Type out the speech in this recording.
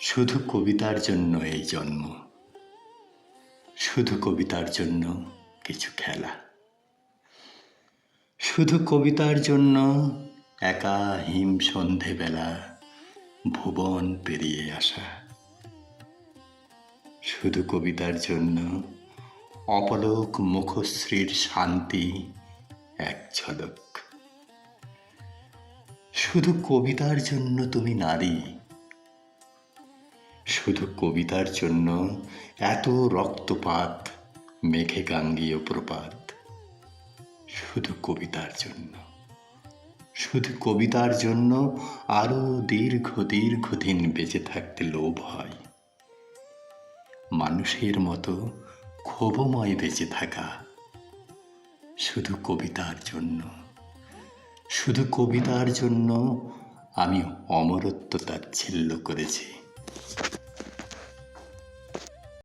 শুধু কবিতার জন্য এই জন্ম, শুধু কবিতার জন্য কিছু খেলা, শুধু কবিতার জন্য একা হিম সন্ধেবেলা ভুবন পেরিয়ে আসা, শুধু কবিতার জন্য অপলক মুখশ্রীর শান্তি এক ঝলক। শুধু কবিতার জন্য তুমি নারী, শুধু কবিতার জন্য এত রক্তপাত মেঘে গাঙ্গীয় প্রপাত। শুধু কবিতার জন্য, শুধু কবিতার জন্য আরো দীর্ঘদিন বেঁচে থাকতে লোভ হয়। মানুষের মতো ক্ষোভময় বেঁচে থাকা শুধু কবিতার জন্য, শুধু কবিতার জন্য আমি অমরত্ব তাচ্ছিল্য করেছি।